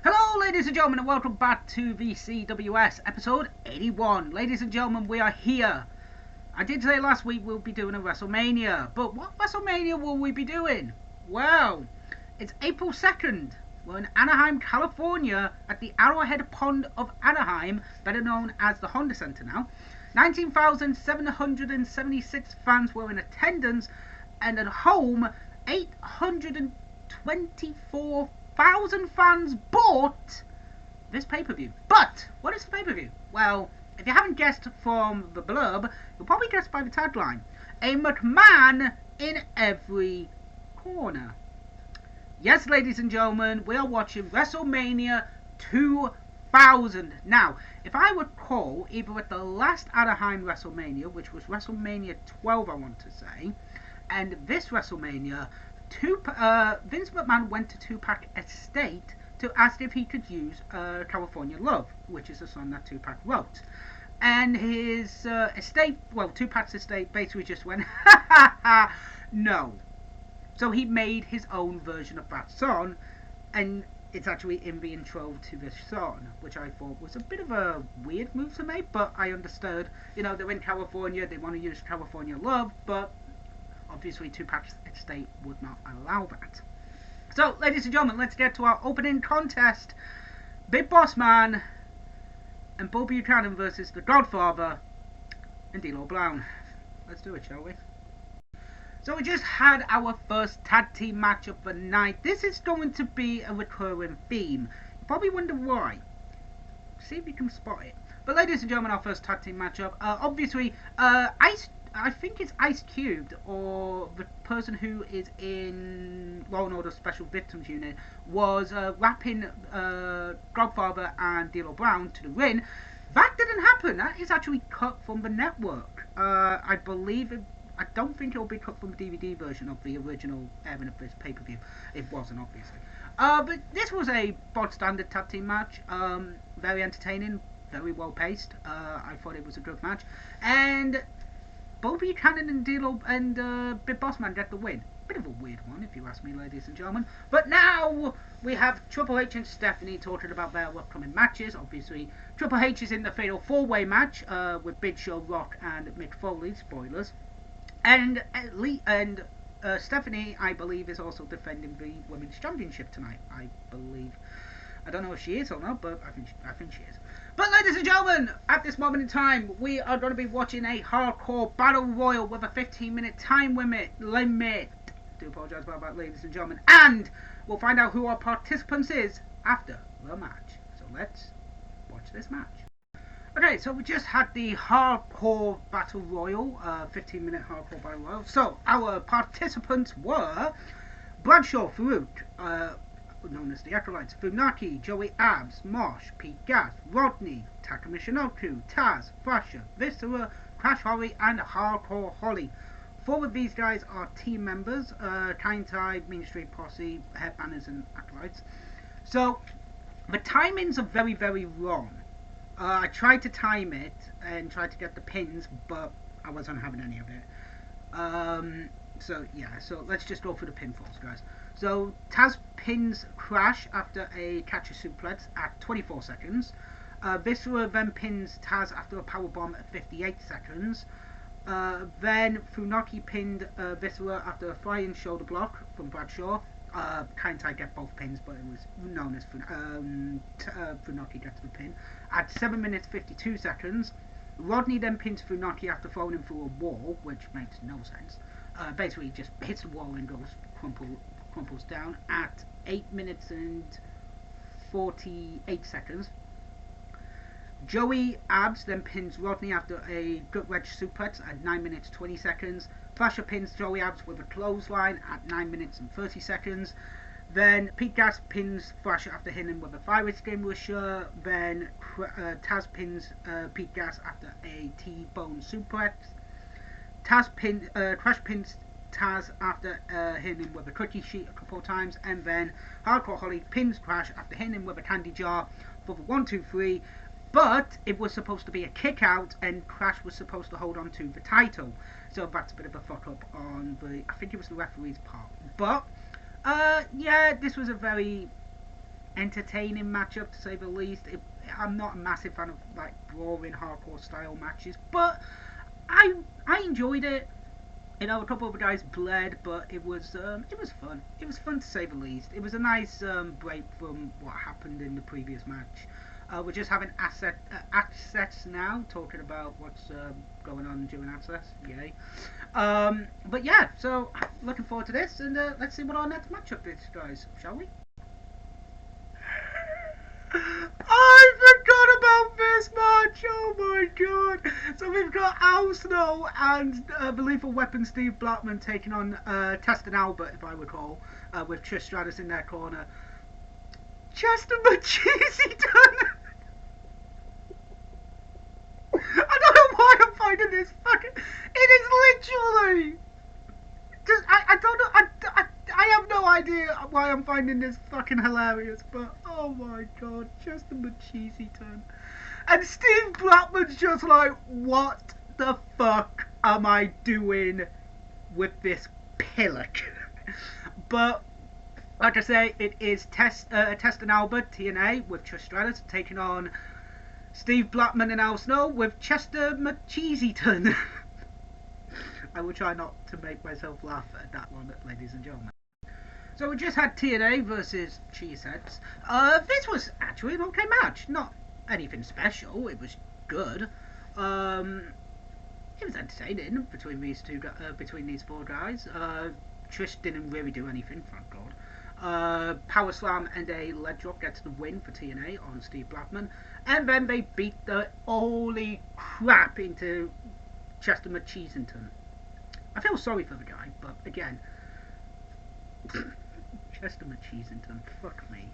Hello ladies and gentlemen and welcome back to VCWS episode 81. Ladies and gentlemen, we are here. I did say last week we'll be doing a Wrestlemania, but what Wrestlemania will we be doing? Well, it's April 2nd. We're in Anaheim, California at the Arrowhead Pond of Anaheim, better known as the Honda Center now. 19,776 fans were in attendance, and at home 824,000 fans bought this pay-per-view. But what is the pay-per-view? Well, if you haven't guessed from the blurb, you'll probably guess by the tagline: a McMahon in every corner. Yes, ladies and gentlemen, we are watching Wrestlemania 2000. Now, if I recall, either at the last Anaheim Wrestlemania, which was Wrestlemania 12, I want to say, and this Wrestlemania, Vince McMahon went to Tupac Estate to ask if he could use California Love, which is a song that Tupac wrote. And his estate, well, Tupac's estate basically just went, ha ha ha, no. So he made his own version of that song, and it's actually in the intro to this song, which I thought was a bit of a weird move to make, but I understood, you know, they're in California, they want to use California Love, but obviously Tupac's estate would not allow that. So, ladies and gentlemen, let's get to our opening contest. Big Boss Man and Bo Buchanan versus The Godfather and D'Lo Brown. Let's do it, shall we? So we just had our first tag team match of the night. This is going to be a recurring theme. You probably wonder why. See if you can spot it. But ladies and gentlemen, our first tag team matchup. Obviously, I think it's Ice Cubed, or the person who is in Law and Order Special Victims Unit, was rapping Godfather and D'Lo Brown to the ring. That didn't happen. That is actually cut from the network. I don't think it'll be cut from the DVD version of the original airing of this pay-per-view. It wasn't, obviously. But this was a bog standard tag team match. Very entertaining, very well paced. I thought it was a good match. And Bo Buchanan and D'Lo and Big Boss Man get the win. Bit of a weird one, if you ask me, ladies and gentlemen. But now we have Triple H and Stephanie talking about their upcoming matches. Obviously, Triple H is in the Fatal 4-Way match with Big Show, Rock, and Mick Foley. Spoilers. And Stephanie, I believe, is also defending the Women's Championship tonight. I believe. I don't know if she is or not, but I think she is. But ladies and gentlemen, at this moment in time, we are going to be watching a hardcore battle royal with a 15-minute time limit. Do apologise about that, ladies and gentlemen. And we'll find out who our participants is after the match. So let's watch this match. Okay, so we just had the hardcore battle royal, 15-minute hardcore battle royal. So our participants were Bradshaw, Farouk, known as the Acolytes, Funaki, Joey Abs, Mosh, Pete Gas, Rodney, Taka Michinoku, Taz, Thrasher, Viscera, Crash Holly, and Hardcore Holly. 4 of these guys are team members, Kind Tide, Mean Street Posse, Headbangers, and Acolytes. So the timings are very, very wrong. I tried to time it and tried to get the pins, but I wasn't having any of it. So yeah, so let's just go through the pinfalls, guys. So Taz pins Crash after a catcher suplex at 24 seconds. Viscera then pins Taz after a powerbomb at 58 seconds. Then Funaki pinned Viscera after a flying shoulder block from Bradshaw. Kind of get both pins, but it was known as Funaki gets the pin at 7 minutes 52 seconds. Rodney then pins Funaki after throwing him through a wall, which makes no sense. Basically, he just hits the wall and goes crumples down at 8 minutes and 48 seconds. Joey Abs then pins Rodney after a gut wrench suplex at 9 minutes 20 seconds. Thrasher pins Joey Abs with a clothesline at 9 minutes and 30 seconds. Then Pete Gas pins Thrasher after hitting him with a fire extinguisher. Then Taz pins Pete Gas after a T-bone suplex. Crash pins Taz after hitting him with a cookie sheet a couple of times. And then Hardcore Holly pins Crash after hitting him with a candy jar for the 1, 2, 3. But it was supposed to be a kick out, and Crash was supposed to hold on to the title. So that's a bit of a fuck up on the, I think it was the referee's part. But yeah, this was a very entertaining matchup to say the least. I'm not a massive fan of like boring hardcore style matches, but I enjoyed it. You know, a couple of the guys bled, but it was fun. It was fun to say the least. It was a nice break from what happened in the previous match. We're just having access now, talking about what's going on during access. Yay. But yeah, so looking forward to this, and let's see what our next matchup is, guys. Shall we? I forgot about this match! Oh my god! So we've got Al Snow and Lethal Weapon Steve Blackman taking on Test and Albert, if I recall, with Trish Stratus in their corner. Chester Cheeseheads! I don't know why I'm finding this fucking... It is literally... Just, I don't know... I have no idea why I'm finding this fucking hilarious, but oh my god, just a Cheeseheads. And Steve Blackman's just like, what the fuck am I doing with this pillock? But like I say, it is Test and Albert TNA with Trish Stratus taking on Steve Blackman and Al Snow with Chester Cheeseheads. I will try not to make myself laugh at that one, ladies and gentlemen. So we just had TNA versus Cheeseheads. This was actually an okay match. Not anything special. It was good. It was entertaining between these four guys. Trish didn't really do anything, thank God. Power slam and a leg drop gets the win for TNA on Steve Blackman, and then they beat the holy crap into Chester Cheeseheads. I feel sorry for the guy, but again. Chester Cheeseheads, fuck me.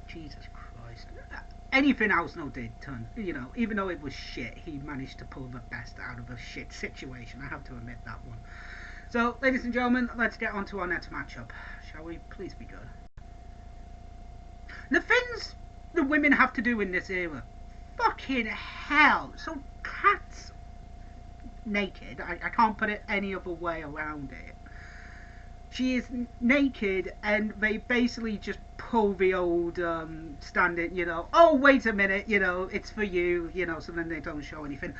Jesus Christ. Anything else no did, you know, even though it was shit, he managed to pull the best out of a shit situation. I have to admit that one. So, ladies and gentlemen, let's get on to our next matchup. Shall we? Please be good. The things the women have to do in this era. Fucking hell. So, Kat's naked. I can't put it any other way around it. She is naked, and they basically just pull the old standard, you know, oh, wait a minute, you know, it's for you, you know, so then they don't show anything.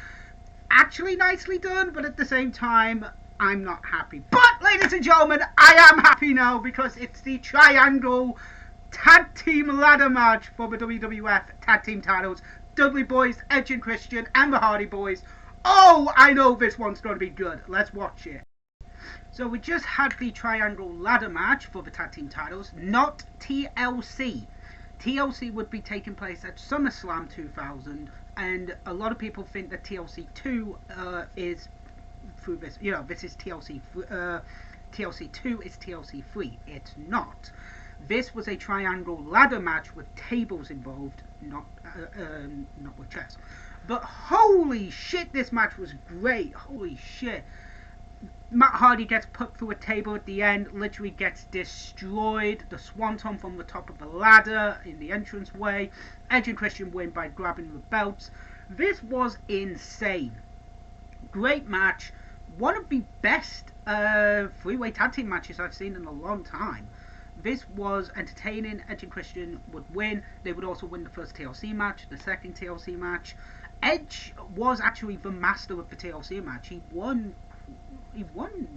Actually nicely done, but at the same time, I'm not happy. But, ladies and gentlemen, I am happy now, because it's the Triangle Tag Team Ladder Match for the WWF Tag Team titles. Dudley Boys, Edge and Christian, and the Hardy Boys. Oh, I know this one's going to be good. Let's watch it. So we just had the Triangle Ladder Match for the Tag Team titles, not TLC. TLC would be taking place at SummerSlam 2000, and a lot of people think that TLC 2 is through this. You know, this is TLC. TLC 2 is TLC 3. It's not. This was a Triangle Ladder Match with tables involved, not with chairs. But holy shit, this match was great. Holy shit. Matt Hardy gets put through a table at the end, literally gets destroyed. The swanton from the top of the ladder in the entranceway. Edge and Christian win by grabbing the belts. This was insane. Great match. One of the best three-way tag team matches I've seen in a long time. This was entertaining. Edge and Christian would win. They would also win the first TLC match, the second TLC match. Edge was actually the master of the TLC match. He won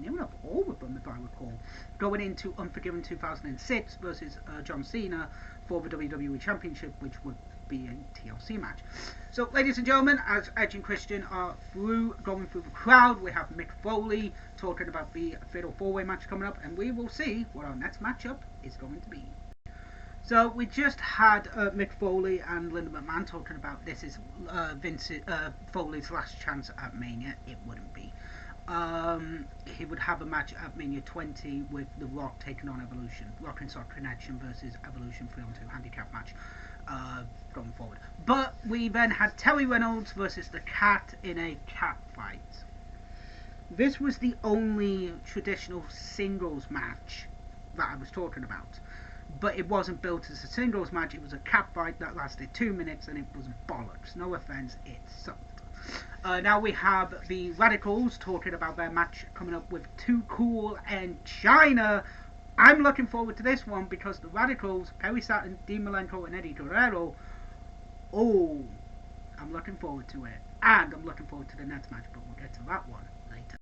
near enough all of them, if I recall, going into Unforgiven 2006 versus John Cena for the WWE Championship, which would be a TLC match. So, ladies and gentlemen, as Edge and Christian are going through the crowd, we have Mick Foley talking about the Fatal 4-Way match coming up, and we will see what our next matchup is going to be. So we just had Mick Foley and Linda McMahon talking about this is Foley's last chance at Mania. It wouldn't be. He would have a match at Mania 20 with The Rock taking on Evolution. Rock and Sock Connection versus Evolution 3-on-2 handicap match going forward. But we then had Terry Reynolds versus the Cat in a cat fight. This was the only traditional singles match that I was talking about. But it wasn't built as a singles match. It was a cat fight that lasted 2 minutes, and it was bollocks. No offense, it sucked. Now we have the Radicals talking about their match coming up with Too Cool and China I'm looking forward to this one because the Radicals, Perry Saturn, Dean Malenko, and Eddie Guerrero. Oh, I'm looking forward to it, and I'm looking forward to the next match, but we'll get to that one later.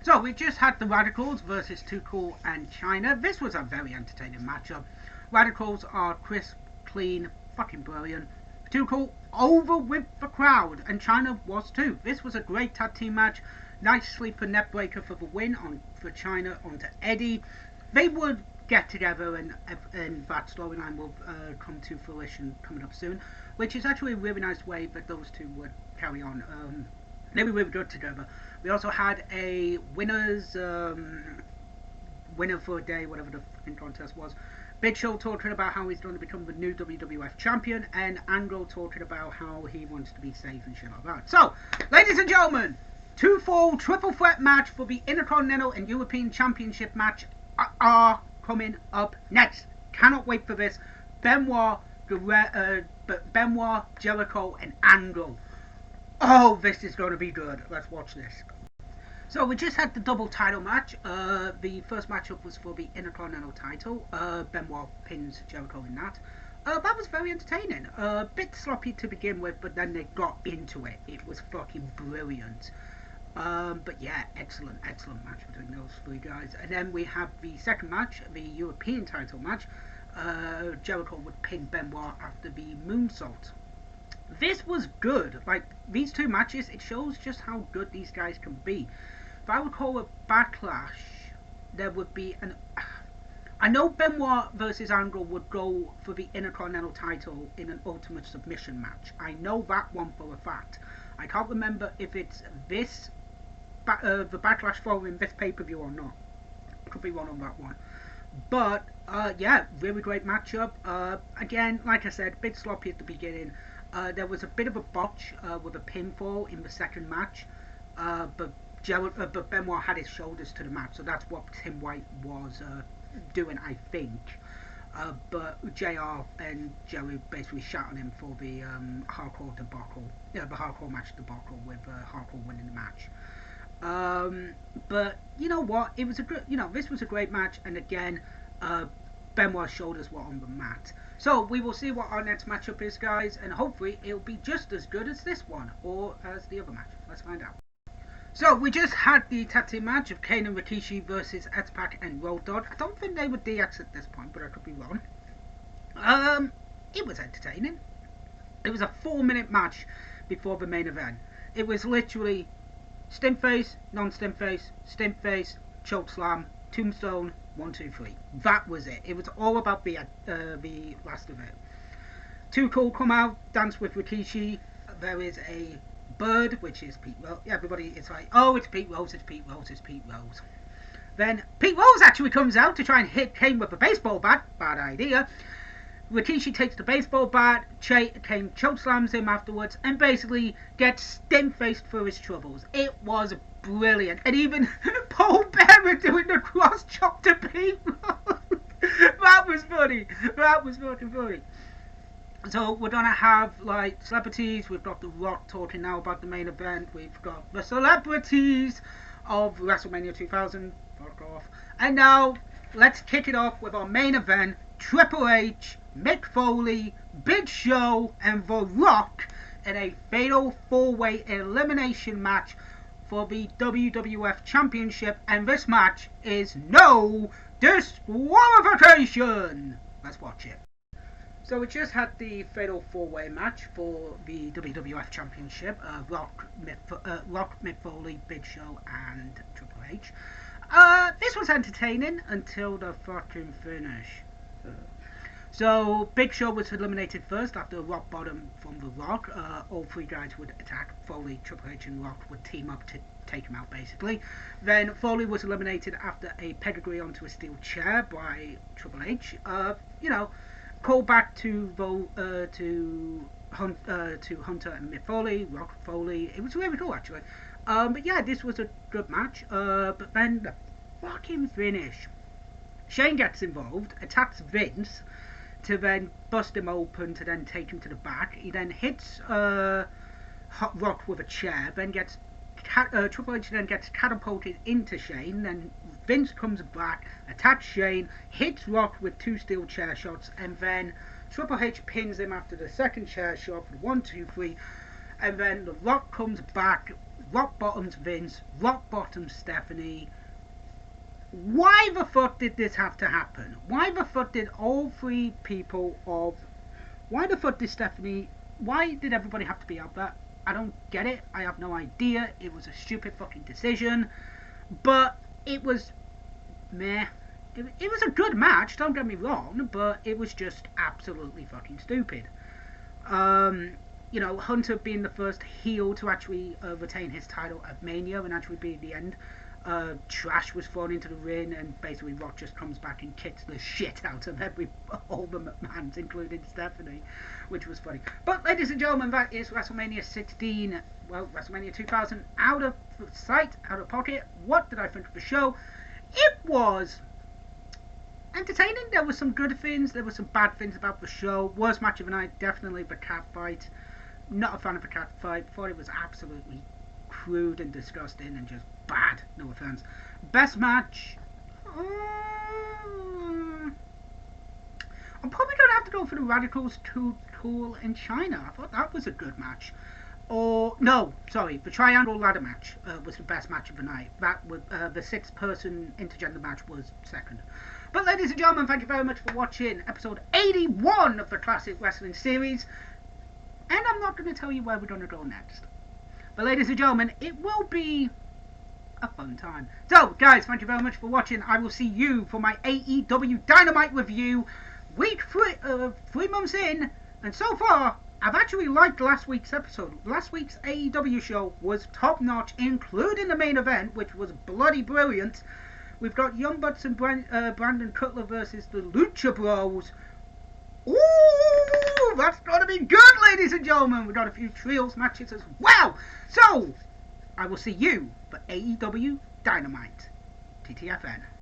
So we just had the Radicals versus Too Cool and China. This was a very entertaining matchup. Radicals are crisp, clean, fucking brilliant. Too Cool over with the crowd, and China was too. This was a great tag team match. Nice sleeper net breaker for the win for China onto Eddie. They would get together, and that storyline will come to fruition coming up soon, which is actually a really nice way that those two would carry on. They were really good together. We also had a winner for a day, whatever the fucking contest was. Big Show talking about how he's going to become the new WWF champion, and Angle talking about how he wants to be safe and shit like that. So, ladies and gentlemen, twofold triple threat match for the Intercontinental and European Championship match are coming up next. Cannot wait for this. Benoit, Jericho, and Angle. Oh, this is going to be good. Let's watch this. So we just had the double title match. The first matchup was for the Intercontinental title. Benoit pins Jericho in that. That was very entertaining. A bit sloppy to begin with, but then they got into it. It was fucking brilliant. But yeah, excellent match between those three guys. And then we have the second match, the European title match. Jericho would pin Benoit after the moonsault. This was good. Like, these two matches, it shows just how good these guys can be. If I recall a Backlash, there would be an... I know Benoit versus Angle would go for the Intercontinental title in an Ultimate Submission match. I know that one for a fact. I can't remember if it's this, the Backlash following this pay-per-view or not. Could be wrong on that one. But, yeah, really great matchup. Again, like I said, a bit sloppy at the beginning. There was a bit of a botch with a pinfall in the second match. But Benoit had his shoulders to the mat, so that's what Tim White was doing, I think. But JR and Jerry basically shot on him for the hardcore debacle. Yeah, the hardcore match debacle with hardcore winning the match. But you know what? It was a good. This was a great match, and again, Benoit's shoulders were on the mat. So we will see what our next matchup is, guys, and hopefully it'll be just as good as this one or as the other match. Let's find out. So we just had the tag team match of Kane and Rikishi versus X-Pac and Road Dogg. I don't think they were DX at this point, but I could be wrong. It was entertaining. It was a 4-minute match before the main event. It was literally stimp face, non-stimp face, choke slam, tombstone, 1, 2, 3. That was it. It was all about the last of it. Too Cool come out, dance with Rikishi. There is a bird, which is Pete Rose. Everybody is like, oh, it's Pete Rose, it's Pete Rose, it's Pete Rose. Then Pete Rose actually comes out to try and hit Kane with a baseball bat. Bad idea. Rikishi takes the baseball bat, Kane chokeslams him afterwards, and basically gets stim-faced for his troubles. It was brilliant. And even Paul Bearer doing the cross chop to Pete Rose. That was funny. That was fucking funny. So we're gonna have like celebrities. We've got The Rock talking now about the main event. We've got the celebrities of WrestleMania 2000. Fuck off. And now let's kick it off with our main event: Triple H, Mick Foley, Big Show, and The Rock in a fatal 4-way elimination match for the WWF Championship. And this match is no disqualification. Let's watch it. So we just had the fatal 4-way match for the WWF Championship. Rock, Mick Foley, Big Show, and Triple H. This was entertaining until the fucking finish. So Big Show was eliminated first after a rock bottom from The Rock. All three guys would attack Foley, Triple H, and Rock would team up to take him out, basically. Then Foley was eliminated after a pedigree onto a steel chair by Triple H. Call back to Hunter and Mick Foley, Rock Foley. It was really cool, actually. But yeah, this was a good match. But then the fucking finish. Shane gets involved, attacks Vince to then bust him open, to then take him to the back. He then hits Rock with a chair, then gets Triple H then gets catapulted into Shane, then Vince comes back, attacks Shane, hits Rock with 2 steel chair shots, and then Triple H pins him after the second chair shot for 1, 2, 3, and then The Rock comes back, Rock bottoms Vince, Rock bottoms Stephanie. Why the fuck did this have to happen? Why the fuck did all 3 people of... Why the fuck did Stephanie... Why did everybody have to be out there? I don't get it. I have no idea. It was a stupid fucking decision. But it was... meh. It was a good match, don't get me wrong, but it was just absolutely fucking stupid. You know, Hunter being the first heel to actually retain his title at Mania and actually be at the end. Trash was thrown into the ring, and basically Rock just comes back and kicks the shit out of all the McMahons, including Stephanie, which was funny. But ladies and gentlemen, that is WrestleMania 16, well, WrestleMania 2000, out of sight, out of pocket. What did I think of the show? It was entertaining. There were some good things, there were some bad things about the show. Worst match of the night, definitely the cat fight. Not a fan of the cat fight. Thought it was absolutely crude and disgusting and just bad. No offense. Best match. I'm probably gonna have to go for the Radicals Too Cool in China. I thought that was a good match. Or no, sorry, the Triangle Ladder match was the best match of the night. That was the 6-person intergender match was second. But ladies and gentlemen, thank you very much for watching episode 81 of the Classic Wrestling series. And I'm not going to tell you where we're going to go next. But ladies and gentlemen, it will be a fun time. So, guys, thank you very much for watching. I will see you for my AEW Dynamite review, week 3 months in. And so far, I've actually liked last week's episode. Last week's AEW show was top-notch, including the main event, which was bloody brilliant. We've got Young Bucks and Brandon Cutler versus the Lucha Bros. Ooh, that's gonna be good, ladies and gentlemen. We've got a few trios matches as well. So, I will see you for AEW Dynamite. TTFN.